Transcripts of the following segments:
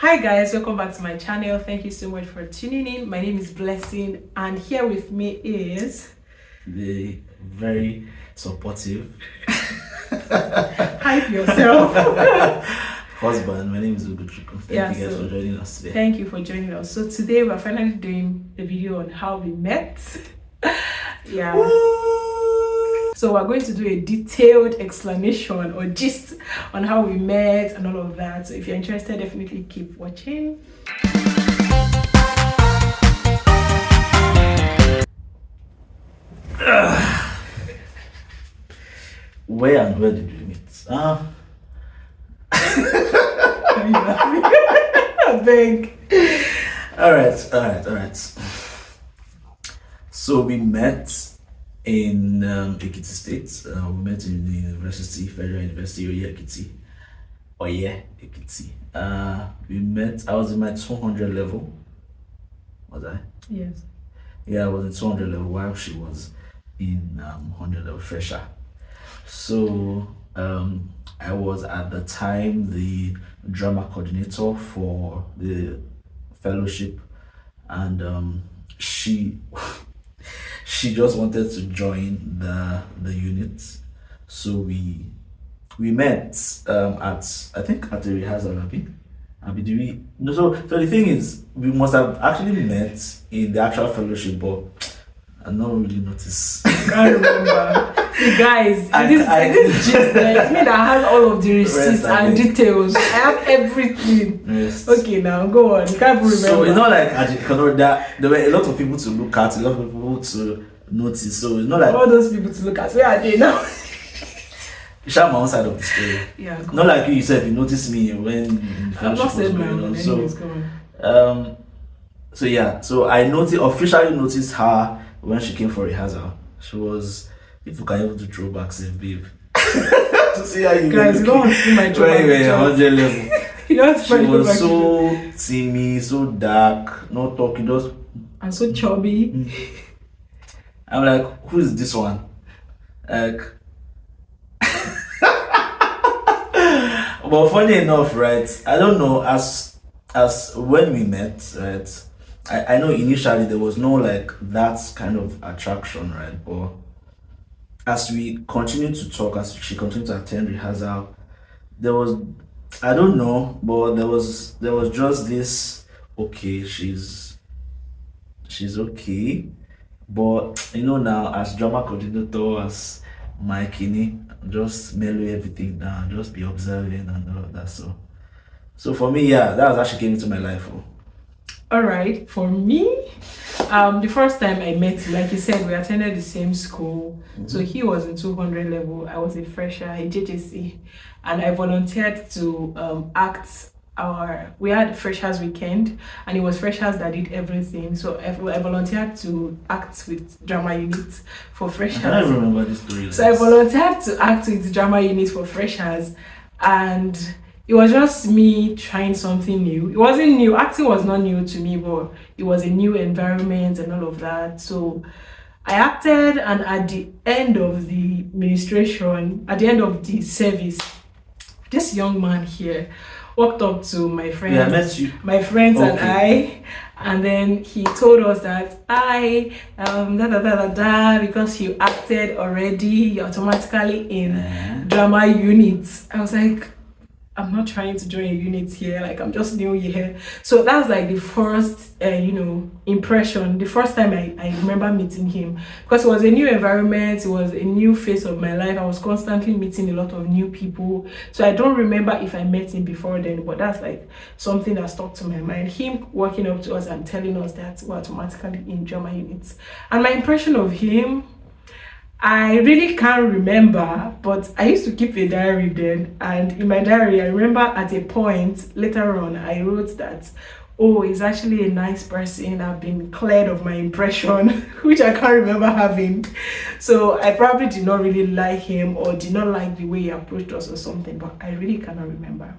Hi guys, welcome back to my channel. Thank you so much for tuning in. My name is Blessing and here with me is the very supportive hype yourself husband. My name is Ugochukwu. Thank you guys for joining us today. Thank you for joining us. So today we're finally doing a video on how we met. Yeah. Woo! So we're going to do a detailed explanation or gist on how we met and all of that. So if you're interested, definitely keep watching. Where and where did we meet? I beg. All right. So we met in Ekiti State. We met in the university, Federal University, Oye Ekiti. We met. I was in my 200 level. Was I? Yes. Yeah, I was in 200 level while she was in 100 level fresher. So I was at the time the drama coordinator for the fellowship, and she she just wanted to join the unit. So we met at, I think, at the rehearsal. Abi, do we? No. So the thing is, we must have actually met in the actual fellowship, but I don't really notice. I can't remember. See, guys, this gist, it's me that has all of the receipts and details. I have everything. Yes. Okay, now go on. You can't remember. So it's not like there were a lot of people to look at, a lot of people to notice. So it's not like all those people to look at. Where are they now? You share my own side of the story. Yeah. Not like you yourself. You noticed me when I've not said my own. Anyways, go on. So I officially noticed her when she came for rehearsal. She was, if you can even do throwbacks, babe. To see how you guys, you don't want to see my throwback. When you were 100 level. You don't She was so timid, so dark, not talking, just and so chubby. I'm like, who is this one? Like, but funny enough, right? I don't know. As when we met, right? I know initially there was no like that kind of attraction, right? But as we continued to talk, as she continued to attend rehearsal, there was, I don't know, but there was just this. Okay, she's okay, but now as drama coordinator, as my kidney, just mellow everything down, just be observing and all of that. So for me, yeah, that was actually came into my life. All right, for me, the first time I met him, like you said, we attended the same school. Mm-hmm. So he was in 200 level, I was a fresher, a JJC, and I volunteered to act. We had freshers weekend, and it was freshers that did everything. So I volunteered to act with drama units for freshers. I don't remember this story. So I volunteered to act with drama units for freshers, and it was just me trying something new. It wasn't new. Acting was not new to me, but it was a new environment and all of that. So I acted, and at the end of the administration, at the end of the service, this young man here walked up to my friends. Yeah, I met you. My friends okay. And then he told us that because you acted already, you're automatically in drama units. I was like, I'm not trying to join a unit here, like I'm just new here. So that's like the first impression, the first time I remember meeting him, because it was a new environment, it was a new phase of my life. I was constantly meeting a lot of new people, so I don't remember if I met him before then, but that's like something that stuck to my mind. Him walking up to us and telling us that we're automatically in drama units, and my impression of him, I really can't remember, but I used to keep a diary then, and in my diary I remember at a point later on I wrote that, oh, he's actually a nice person, I've been cleared of my impression, which I can't remember having. So I probably did not really like him or did not like the way he approached us or something, but I really cannot remember.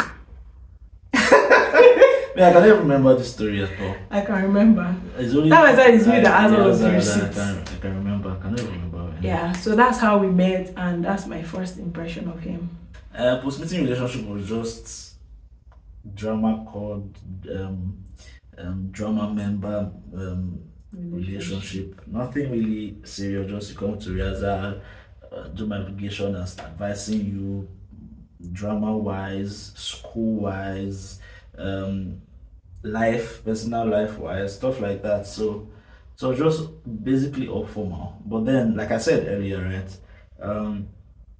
Yeah, I can't remember the story at all. I can remember. It's only that was that is me that has all of the receipts. I can remember. I cannot remember. Yeah, so that's how we met, and that's my first impression of him. Post-meeting relationship was just drama called drama member relationship. Nothing really serious, just you come to rehearsal, do my obligation as advising you drama wise, school wise, um, life, personal life wise, stuff like that. So just basically all formal. But then, like I said earlier, right? Um,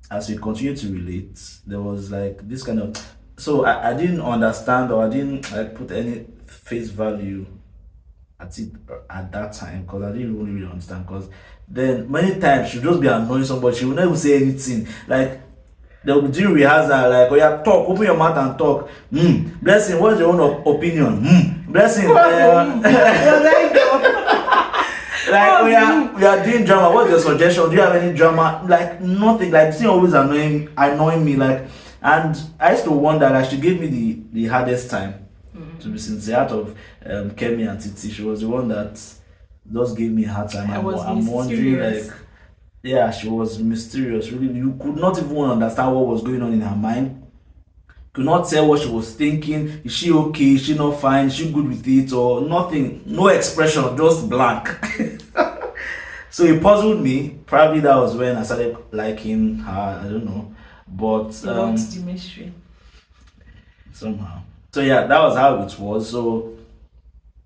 as we continue to relate, there was like this kind of. So I didn't understand or I didn't like put any face value at it at that time because I didn't really understand. Because then many times she'll just be annoying somebody, she will never say anything. Like they'll be doing rehearsal, like, oh yeah, talk, open your mouth and talk. Blessing, what's your own opinion? Blessing, like, we are doing drama. What's your suggestion? Do you have any drama? Like nothing. Like this thing always annoying me. Like, and I used to wonder. Like she gave me the hardest time. To be sincere, out of Kemi and Titi, she was the one that just gave me a hard time. I'm wondering, like, yeah, she was mysterious. Really, you could not even understand what was going on in her mind. Could not tell what she was thinking. Is she okay? Is she not fine? Is she good with it or nothing? No expression, just blank. So it puzzled me. Probably that was when I started liking her. I don't know, but the mystery somehow. So yeah, that was how it was. So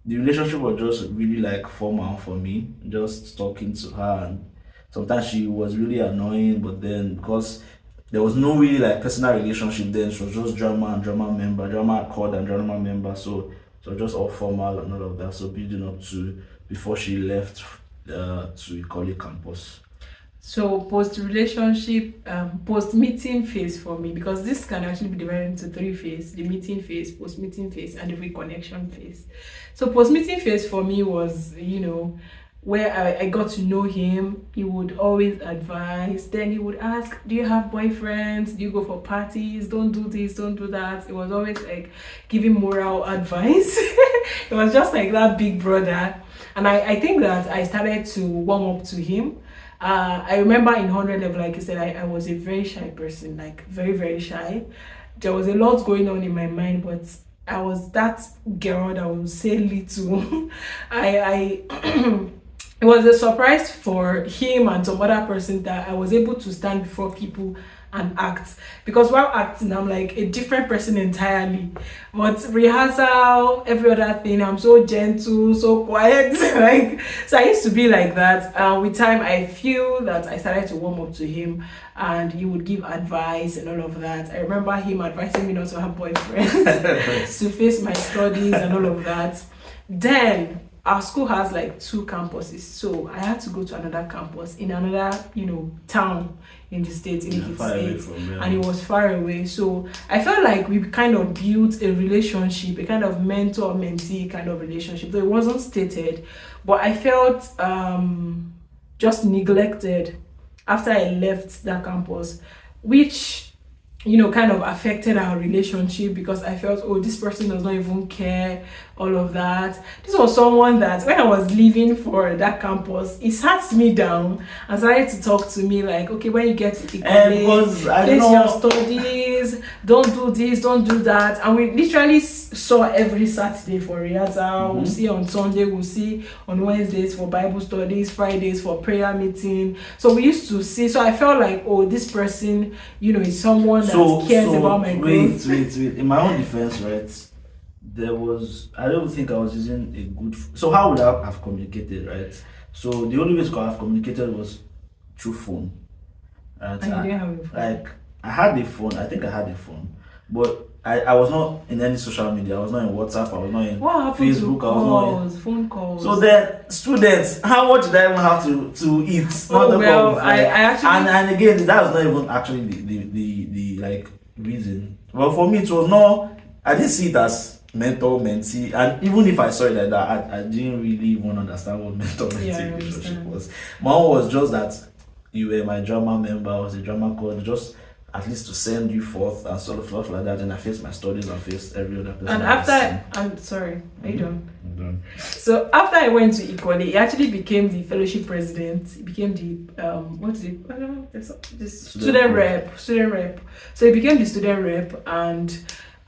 the relationship was just really like formal for me, just talking to her, and sometimes she was really annoying, but then because there was no really like personal relationship then, she was just drama and drama member, drama accord and drama member, so just all formal and all of that. So building up to before she left to Ikoli campus. So post relationship, post meeting phase for me, because this can actually be divided into three phases: the meeting phase, post meeting phase, and the reconnection phase. So post meeting phase for me was, where I got to know him. He would always advise. Then he would ask, do you have boyfriends? Do you go for parties? Don't do this, don't do that. It was always like giving moral advice. It was just like that big brother. And I think that I started to warm up to him. I remember in 100 level, like I said, I was a very shy person, like very, very shy. There was a lot going on in my mind, but I was that girl that would say little. I it was a surprise for him and some other person that I was able to stand before people and act, because while acting I'm like a different person entirely. But rehearsal, every other thing, I'm so gentle, so quiet. Like, so I used to be like that. With time I feel that I started to warm up to him and he would give advice and all of that. I remember him advising me not to have boyfriends, to face my studies and all of that. Then our school has like two campuses, so I had to go to another campus in another town in the state, in the state, and it was far away. So I felt like we kind of built a relationship, a kind of mentor-mentee kind of relationship. Though it wasn't stated, but I felt just neglected after I left that campus, which kind of affected our relationship, because I felt, oh, this person does not even care, all of that. This was someone that when I was leaving for that campus, he sat me down and started to talk to me like, okay, when you get to the college, face your studies, don't do this, don't do that. And we literally saw every Saturday for rehearsal. We'll see on Sunday, we'll see on Wednesdays for Bible studies, Fridays for prayer meeting. So we used to see. So I felt like, oh, this person, is someone that cares about my growth. Wait. In my own defense, right? I don't think I was using a good. So how would I have communicated, right? So the only way to have communicated was through phone. Right? And you didn't have a phone. Like I had a phone. I think I had a phone, but I was not in any social media. I was not in WhatsApp. I was not in Facebook. I was not in phone calls. So then, students, how much did I even have to eat? I actually and again, that was not even actually the like reason. Well, for me, it was not. I didn't see it as mentor mentee, and even if I saw it like that, I didn't really even understand what mentor mentee relationship was. My own was just that you were my drama member, I was a drama coach, just at least to send you forth and sort of stuff like that. And I faced my studies and faced every other person. And after, I'm sorry, are you done? I'm done. So after I went to Ikole, he actually became the fellowship president. He became the student rep. So he became the student rep, and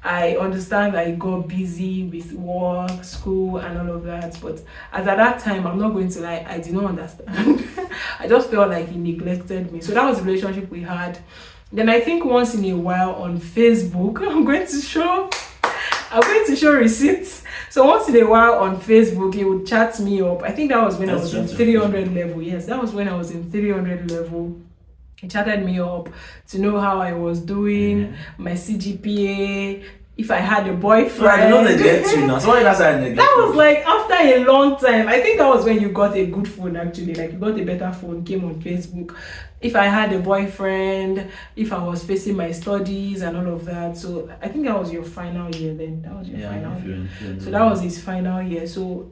I understand I got busy with work, school, and all of that. But as at that time, I'm not going to lie, I did not understand. I just felt like he neglected me. So that was the relationship we had. Then I think once in a while on Facebook, I'm going to show receipts. So once in a while on Facebook, he would chat me up. I think that was when I was in 300 level. Yes, that was when I was in 300 level. He chatted me up to know how I was doing, my CGPA, if I had a boyfriend. So I did not neglect you now. So why that's I neglect? That was like after a long time. I think that was when you got a good phone actually. Like you got a better phone, came on Facebook. If I had a boyfriend, if I was facing my studies and all of that. So I think that was your final year then. That was your final year. So that was his final year. So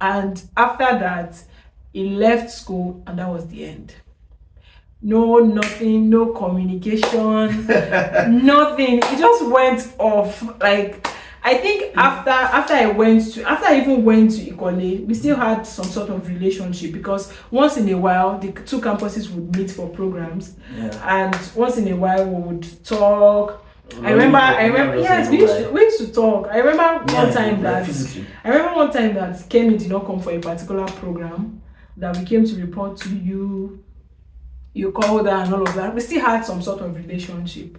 and after that, he left school and that was the end. No, nothing, no communication, nothing. It just went off. Like I think after I even went to Ikole, we still had some sort of relationship because once in a while the two campuses would meet for programs, and once in a while we would talk. I remember yes, we used to talk. I remember one time that Kemi did not come for a particular program that we came to report to you. You called her and all of that. We still had some sort of relationship.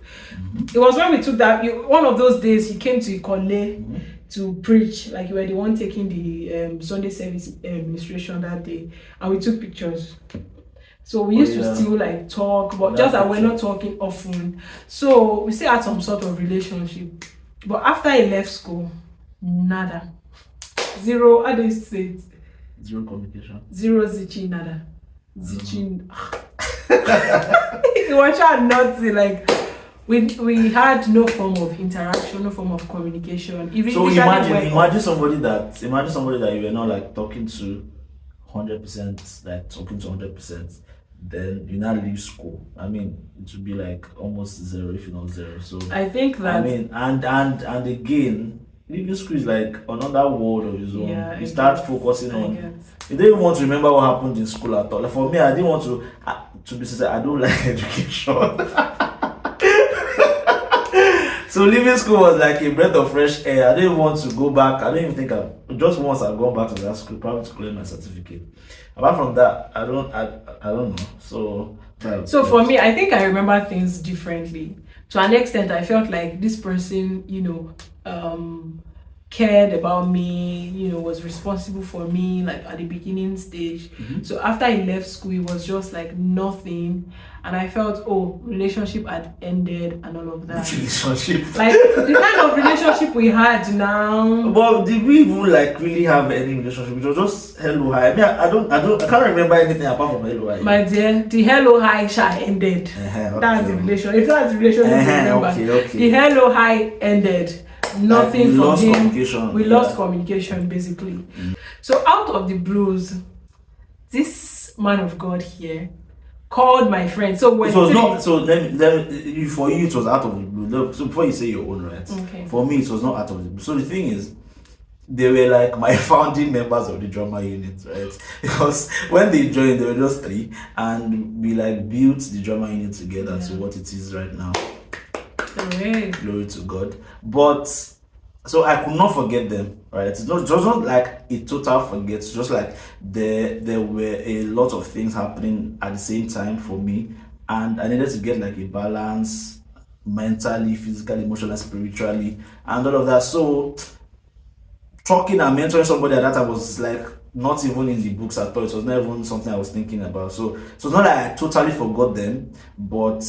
It was when we took that, one of those days he came to Ikole to preach, like you were the one taking the Sunday service administration that day, and we took pictures. So we used to still like talk, but just that we're not talking often. So we still had some sort of relationship. But after he left school, nada. Zero, how do you say it? Zero communication. Zero zichi, nada. Zichi. It was nothing. Like we had no form of interaction, no form of communication. So imagine somebody that you were not like talking to 100%, like talking to 100%. Then you now leave school. I mean, it would be like almost zero, if not zero. So I think that. I mean, and again, leaving school is like another world of its own. Yeah, you start focusing on. You don't even want to remember what happened in school at all. Like for me, I didn't want to be sincere. I don't like education. So leaving school was like a breath of fresh air. I didn't want to go back. I didn't even think just once I've gone back to that school, probably to claim my certificate. Apart from that, I don't know. So for me, I think I remember things differently. To an extent, I felt like this person, cared about me, was responsible for me, like at the beginning stage. So after he left school, it was just like nothing, and I felt relationship had ended and all of that. Relationship, like the kind of relationship we had now. But did we even like really have any relationship? It was just hello hi. I mean, I can't remember anything apart from hello hi. My dear, the hello hi ended. Okay. That's the relationship. If that's the relationship, remember. Okay. The hello hi ended. Nothing from him. We lost communication basically. So out of the blues, this man of God here called my friend. So when it was not. So let me, for you it was out of the blue. So before you say your own, right? Okay. For me it was not out of the blue. So the thing is, they were like my founding members of the drama unit, right? Because when they joined, they were just 3, and we like built the drama unit together to what it is right now. Glory to God. But so I could not forget them, right? It was not like a total forget. It's just like there were a lot of things happening at the same time for me, and I needed to get like a balance mentally, physically, emotionally, spiritually, and all of that. So talking and mentoring somebody at that time was like not even in the books at all. It was not even something I was thinking about. So it's not like I totally forgot them, but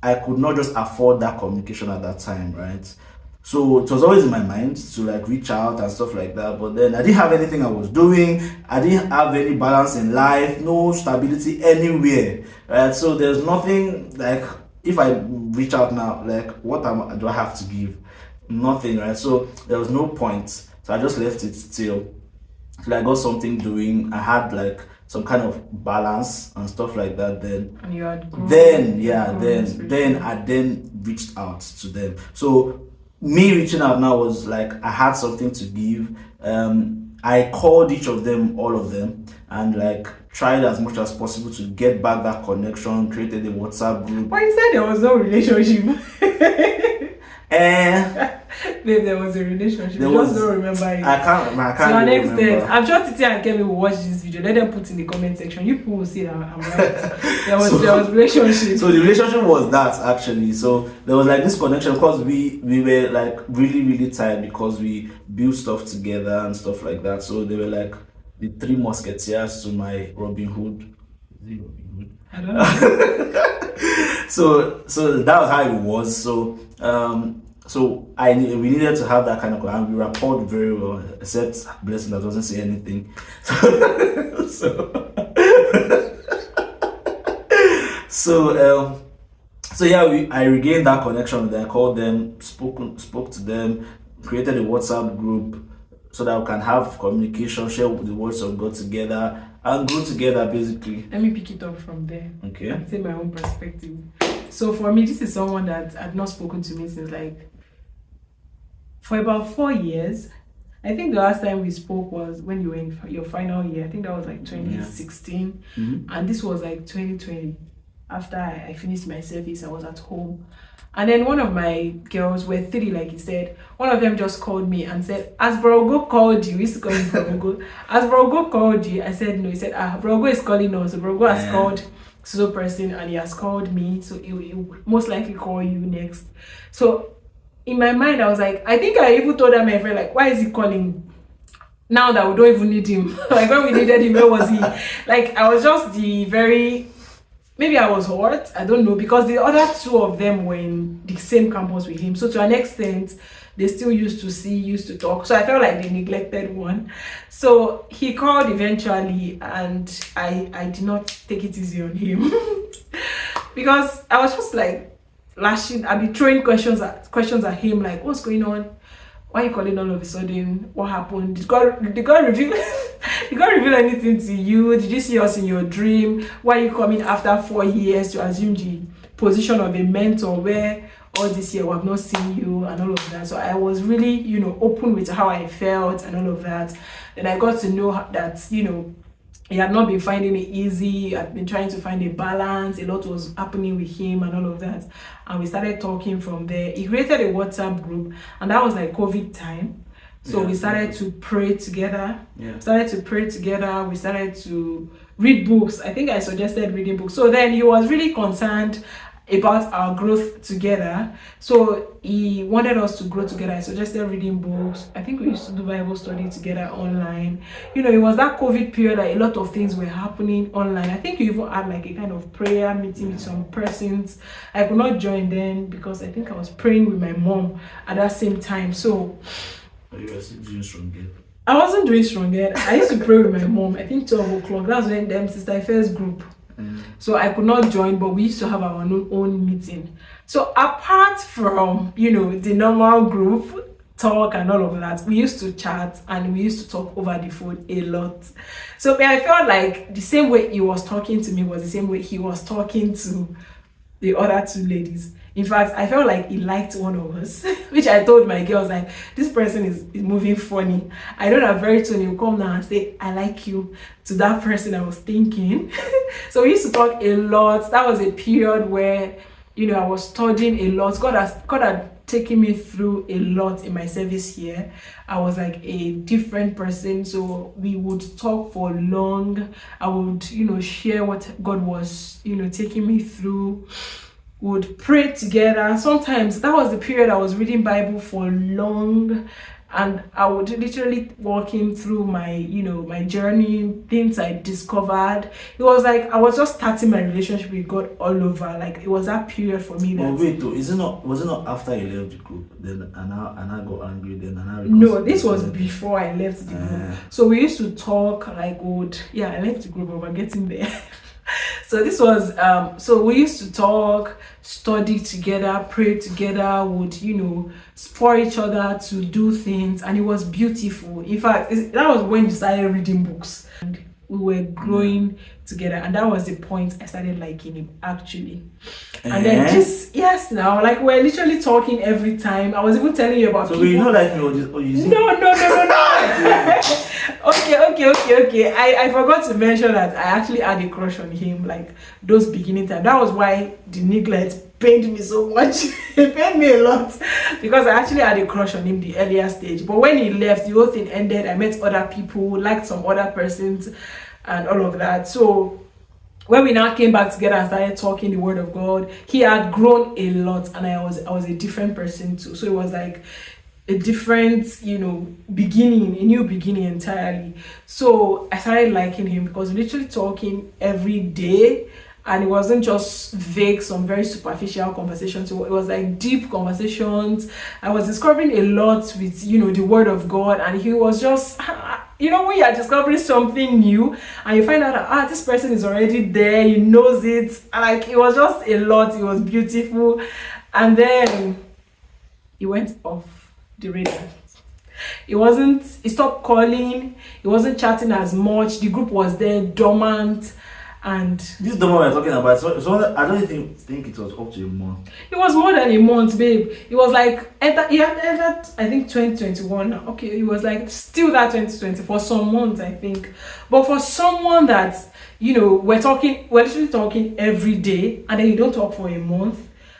I could not just afford that communication at that time, right? So it was always in my mind to like reach out and stuff like that. But then I didn't have anything I was doing. I didn't have any balance in life, no stability anywhere, right? So there's nothing like, if I reach out now, like what do I have to give? Nothing, right? So there was no point. So I just left it till I got something doing. I had like some kind of balance and stuff like that. Then and you had grown, then I reached out to them. So me reaching out now was like I had something to give. I called each of them, all of them, and like tried as much as possible to get back that connection. Created a WhatsApp group. But you said there was no relationship. Babe, there was a relationship. There You was. just don't remember it. I can't To an really extent, remember. I'm sure Titi and Kemi will watch this video. Let them put in the comment section. You people will see that I'm right. There was relationship. So the relationship was that actually. So there was like this connection because we were like really tight because we built stuff together and stuff like that. So they were like the three musketeers to my Robin Hood. Is it Robin Hood? I don't know. So that was how it was. So we needed to have that kind of, and we rapport very well, except Blessing that doesn't say anything. So yeah, I regained that connection with them. I called them, spoke to them, created a WhatsApp group so that we can have communication, share the words of God together, and grow together basically. Let me pick it up from there. Okay. And say my own perspective. So for me, this is someone that had not spoken to me since like for about 4 years. I think the last time we spoke was when you were in your final year. I think that was like 2016. Yeah. Mm-hmm. And this was like 2020. After I finished my service, I was at home. And then one of my girls, were 3, like you said, one of them just called me and said, as Brogo called you, we used to call him Brogo. As Brogo called you, I said no. He said, Brogo is calling us. So Brogo has called so person and he has called me. So he will most likely call you next. So in my mind, I was like, I think I even told my friend, like, why is he calling now that we don't even need him? Like when we needed him, where was he? Like I was just maybe I was hurt, I don't know, because the other 2 of them were in the same campus with him. So to an extent, they still used to talk. So I felt like they neglected one. So he called eventually and I did not take it easy on him. Because I was just like lashing, I'd be throwing questions at him like, what's going on? Why are you calling all of a sudden? What happened? Did God reveal did God reveal anything to you? Did you see us in your dream? Why are you coming after 4 years to assume the position of a mentor where all this year we have not seen you and all of that? So I was really, open with how I felt and all of that. Then I got to know that, he had not been finding it easy. He had been trying to find a balance. A lot was happening with him and all of that. And we started talking from there. He created a WhatsApp group, and that was like COVID time. So we started to pray together. We started to read books. I think I suggested reading books. So then he was really concerned about our growth together. So he wanted us to grow together. I suggested reading books. I think we used to do Bible study together online. It was that COVID period that a lot of things were happening online. I think you even had like a kind of prayer meeting with some persons. I could not join then because I think I was praying with my mom at that same time. So you were still doing strong yet? I wasn't doing strong yet. I used to pray with my mom. I think 12 o'clock. That's when them Sister Ife's group. So I could not join, but we used to have our own meeting. So apart from, the normal group talk and all of that, we used to chat and we used to talk over the phone a lot. So I felt like the same way he was talking to me was the same way he was talking to the other 2 ladies. In fact, I felt like he liked one of us, which I told my girls, like, this person is moving funny. I know that very soon he'll come now and say, I like you, to that person I was thinking. So we used to talk a lot. That was a period where, I was studying a lot. God had taken me through a lot in my service here. I was like a different person. So we would talk for long. I would, share what God was, taking me through. Would pray together. Sometimes that was the period I was reading Bible for long, and I would literally walking through my my journey, things I discovered. It was like I was just starting my relationship with God all over. Like it was that period for me. Oh wait, though, was it not after you left the group then Anna got angry then Anna? No, this was before I left the group. So we used to talk like I left the group, but we're getting there. So this was so we used to talk, study together, pray together, would spur each other to do things, and it was beautiful. In fact, that was when you started reading books and we were growing together, and that was the point I started liking him actually. And then now like we're literally talking every time. I was even telling you about so people. So you know like me or you No. Okay, Okay. I forgot to mention that I actually had a crush on him, like those beginning time. That was why the neglect pained me so much. It pained me a lot because I actually had a crush on him the earlier stage. But when he left, the whole thing ended. I met other people, liked some other persons, and all of that. So when we now came back together and started talking the word of God, he had grown a lot, and I was a different person too. So it was like a different, beginning, a new beginning entirely. So I started liking him because we literally talking every day, and it wasn't just vague, some very superficial conversations. So it was like deep conversations. I was discovering a lot with the word of God, and he was just when you are discovering something new and you find out that this person is already there, he knows it, like it was just a lot. It was beautiful. And then he went off the radar. He stopped calling, he wasn't chatting as much, the group was there dormant. And this the one we're talking about, so I don't think it was up to a month. It was more than a month, babe. It was like he had entered, I think, 2021. Okay, it was like still that 2020 for some months, I think. But for someone that we're literally talking every day, and then you don't talk for a month,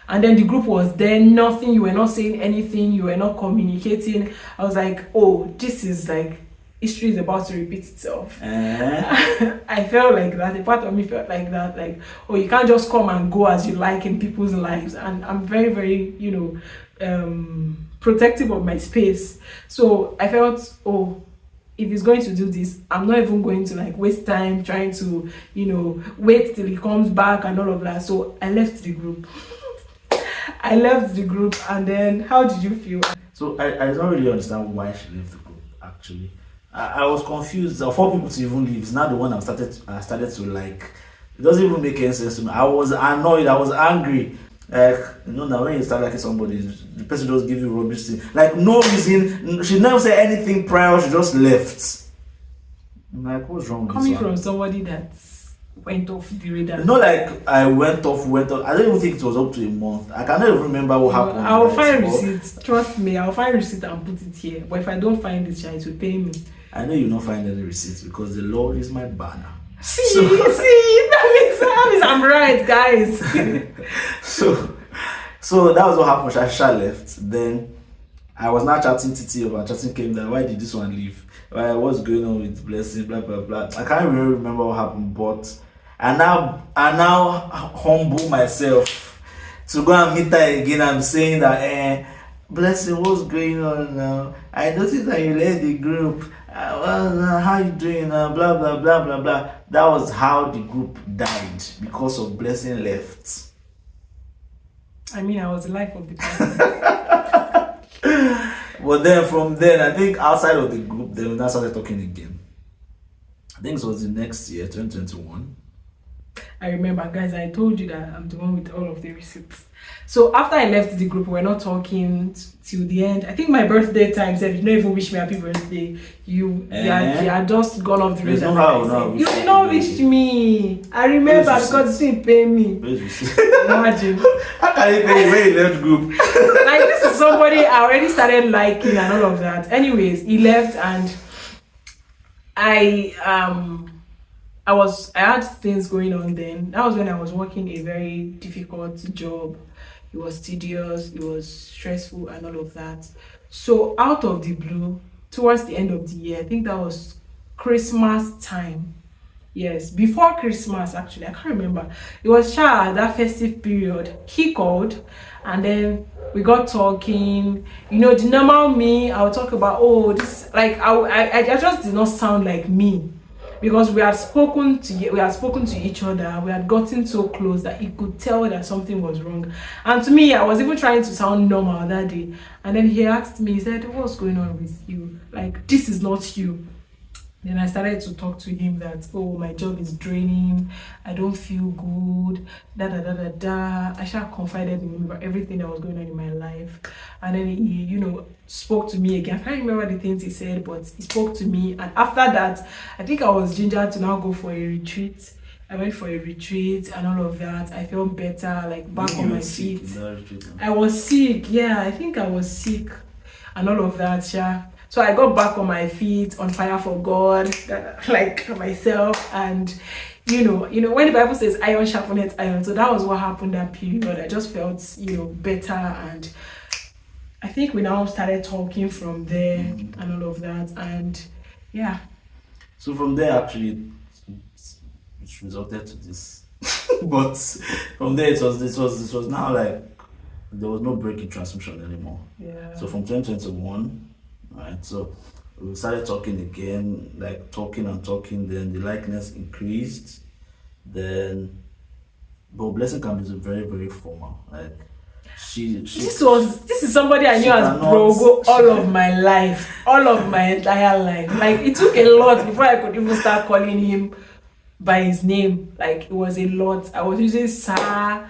and then the group was there, nothing, you were not saying anything, you were not communicating. I was like, oh, this is like history is about to repeat itself. I felt like that. A part of me felt like that. Like, oh, you can't just come and go as you like in people's lives. And I'm very, very, protective of my space. So I felt, oh, if he's going to do this, I'm not even going to like waste time trying to, wait till he comes back and all of that. So I left the group. And then how did you feel? So I don't really understand why she left the group, actually. I was confused. For people to even leave, it's not the one I started to like. It doesn't even make any sense to me. I was annoyed. I was angry. Now when you start liking somebody, the person just give you rubbish thing. Like no reason. She never said anything prior. She just left. I'm like, what's wrong with coming from somebody that went off the radar? Not like I went off. I don't even think it was up to a month. I cannot even remember what happened. I'll find receipts. Trust me, I'll find receipts and put it here. But if I don't find it, it will pay me. I know you'll not find any receipts because the Lord is my banner. See, that means I'm right, guys. so that was what happened. Shasha left. Then I was now chatting Titi over. Chatting came down. Why did this one leave? What's going on with Blessing? Blah blah blah. I can't really remember what happened, but I now humble myself to go and meet her again. I'm saying that, Blessing, what's going on now? I noticed that you left the group. How you doing? Blah blah blah blah blah. That was how the group died because of Blessing left. I mean, I was the life of the party. But then from then, I think outside of the group, they now started talking again. I think it was the next year, 2021. I remember, guys, I told you that I'm the one with all of the receipts. So after I left the group, we were not talking till the end. I think my birthday time said, you don't even wish me happy birthday. You had just gone off the radar. You did not wish me. I remember because you didn't pay me. Imagine. How can you pay when you left group? Like this is somebody I already started liking and all of that. Anyways, he left and I had things going on then. That was when I was working a very difficult job. It was tedious, it was stressful and all of that. So out of the blue, towards the end of the year, I think that was Christmas time. Yes, before Christmas actually, I can't remember. It was that festive period. He called and then we got talking. The normal me, I'll talk about, this, like I just did not sound like me. Because we had spoken to each other, we had gotten so close that he could tell that something was wrong. And to me, I was even trying to sound normal that day. And then he asked me, he said, what's going on with you? Like, this is not you. Then I started to talk to him that, my job is draining, I don't feel good, I confided in him about everything that was going on in my life. And then he, spoke to me again. I can't remember the things he said, but he spoke to me. And after that, I think I was gingered to now go for a retreat. I went for a retreat and all of that. I felt better, like back on my feet. I was sick, yeah, I think I was sick and all of that, So I got back on my feet, on fire for God, like myself. And when the Bible says iron sharpeneth iron, so that was what happened that period. I just felt, better, and I think we now started talking from there and all of that, and yeah. So from there, actually, it resulted to this. But from there, it was now like there was no break in transmission anymore. Yeah. So from 2021, right? So we started talking again, like talking and talking. Then the likeness increased. Then, but blessing can be very very formal. Like this is somebody I knew as Brogo all of my life, all of my entire life. Like it took a lot before I could even start calling him by his name. Like it was a lot. I was using sir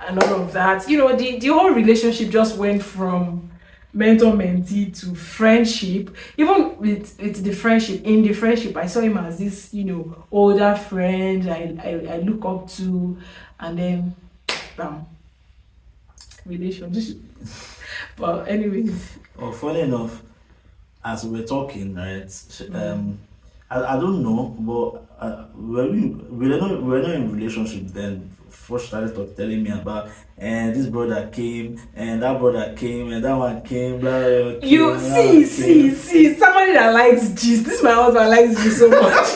and all of that. The whole relationship just went from mentor mentee to friendship. Even with the friendship, in the friendship, I saw him as this older friend I look up to, and then bam, relationship. But anyways, oh, funny enough, as we were talking, right? I don't know, but we were not in relationship then. First started telling me about, and this brother came, and that brother came, and that one came. Blah, blah, came, you see, somebody that likes gist. This my husband likes gist so much.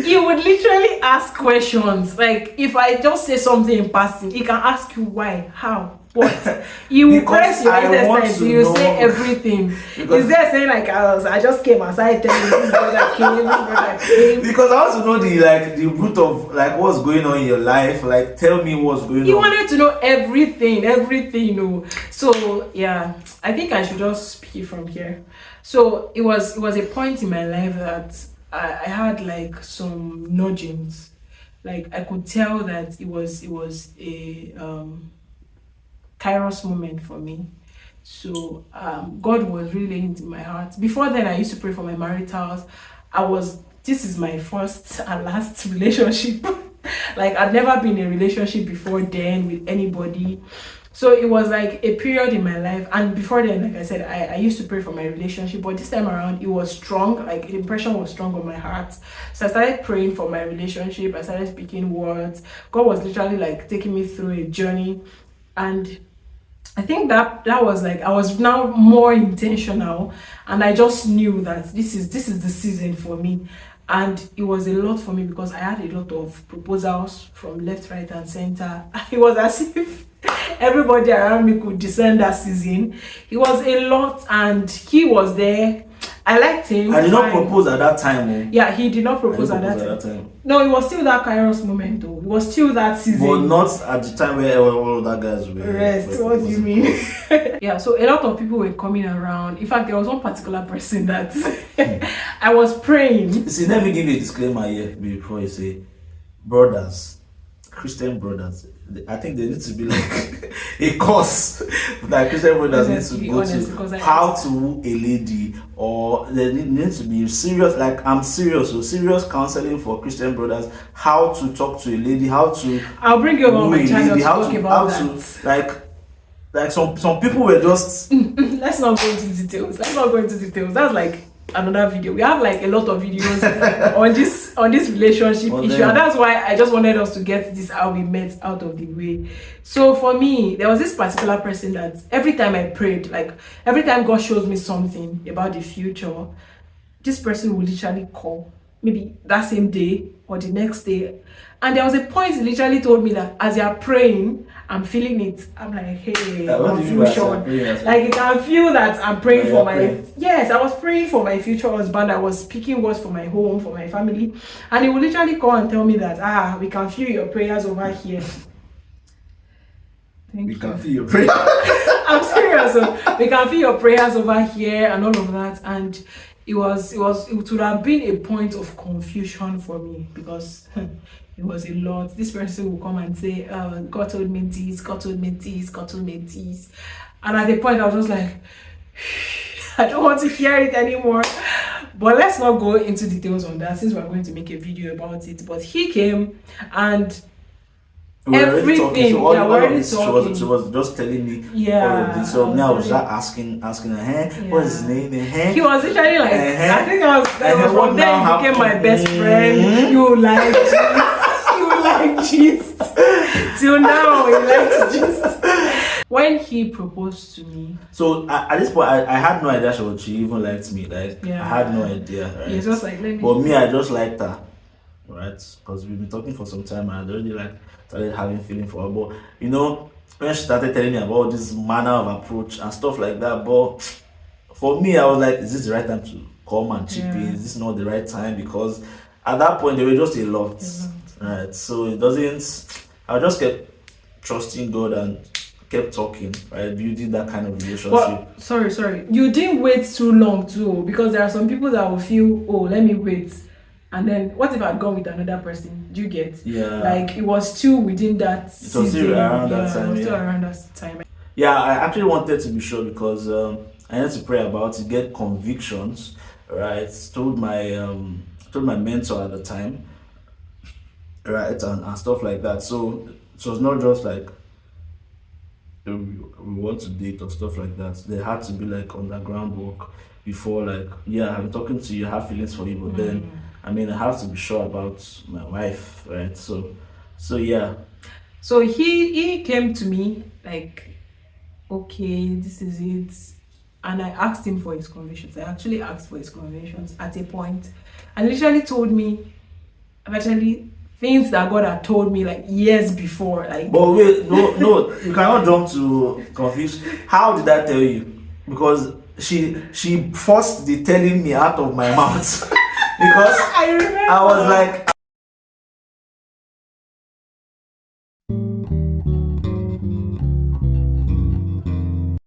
He would literally ask questions. Like if I just say something in passing, he can ask you why, how, what. You will press your interest. You say everything. Is there saying like I just came aside telling you this brother came. Because I want to know the root of like what's going on in your life. Like tell me what's going on. He wanted to know everything. So yeah, I think I should just speak from here. So it was a point in my life that I had like some nudgings. Like I could tell that it was a Kairos moment for me. So God was really into my heart. Before then, I used to pray for my maritals. This is my first and last relationship. Like I'd never been in a relationship before then with anybody. So it was like a period in my life. And before then, like I said, I used to pray for my relationship, but this time around it was strong. Like the impression was strong on my heart. So I started praying for my relationship. I started speaking words. God was literally like taking me through a journey. And I think that was like I was now more intentional, and I just knew that this is the season for me. And it was a lot for me because I had a lot of proposals from left, right, and center. It was as if everybody around me could discern that season. It was a lot, and he was there. I liked him. I did not propose at that time. Oh. Yeah, he did not propose at that time. No, it was still that Kairos moment though. It was still that season. But not at the time where all of that guys were. Rest. What do you mean? Yeah, so a lot of people were coming around. In fact, there was one particular person that I was praying. See, let me give you a disclaimer here before you say, brothers, Christian brothers, I think they need to be like a course that Christian brothers need to go to how to woo a lady, or they need to be serious. Like I'm serious, so serious counseling for Christian brothers. How to talk to a lady, how to. I'll bring you over my channel to talk about that. Like some people were just. Let's not go into details. That's like another video. We have like a lot of videos on this relationship issue, and that's why I just wanted us to get this how we met out of the way. So for me, there was this particular person that every time I prayed, like every time God shows me something about the future, this person will literally call, maybe that same day or the next day. And there was a point he literally told me that as you are praying, I'm feeling it. I'm like, hey, confusion. Like you can feel that I'm praying for my yes, I was praying for my future husband. I was speaking words for my home, for my family. And he would literally call and tell me that we can feel your prayers over here. We can feel your prayers. I'm serious. We can feel your prayers over here and all of that. And it would have been a point of confusion for me because it was a lot. This person will come and say, God told me this, God told me this, God told me this. And at the point I was just like, I don't want to hear it anymore. But let's not go into details on that since we're going to make a video about it. But he came and We were already talking. everything. So all, Yeah, all we're of already this, talking. she was just telling me all of Yeah. this. So now I was already- just asking her, hey, what is his name? Hey, He was literally like, I think I was What from there now he became my happened? best friend. You like gist. You like gist. Till now, he likes gist. When he proposed to me, so at this point, I had no idea she even liked me. Like, Yeah. I had no idea. Right? he was just like, let me. But me, I just liked her, right? Because we've been talking for some time, and I already like started having feeling for her. But you know, when she started telling me about this manner of approach and stuff like that, but for me, I was like, is this the right time to come and chip in? Yeah. Is this not the right time? Because at that point, they were just a lot, right? So it doesn't. I just kept trusting God and kept talking, right? Building that kind of relationship. Well, sorry. You didn't wait too long too, because there are some people that will feel, oh, let me wait. And then what if I'd gone with another person? Do you get? Yeah. Like it was still within that It was still around that time. It was still Yeah. around that time. Yeah, I actually wanted to be sure because I had to pray about it, get convictions, right? Told my mentor at the time, right, and stuff like that. So it was not just like we want to date or stuff like that. There had to be like underground work before, like, yeah, I'm talking to you, I have feelings for you, but then I mean I have to be sure about my wife, right? So yeah. So he came to me like, okay, this is it. And I asked him for his convictions. I actually asked for his convictions at a point, and literally told me actually things that God had told me like years before. Like, But wait, no, you cannot jump to confuse. How did I tell you? Because she forced the telling me out of my mouth because I remember. I was like,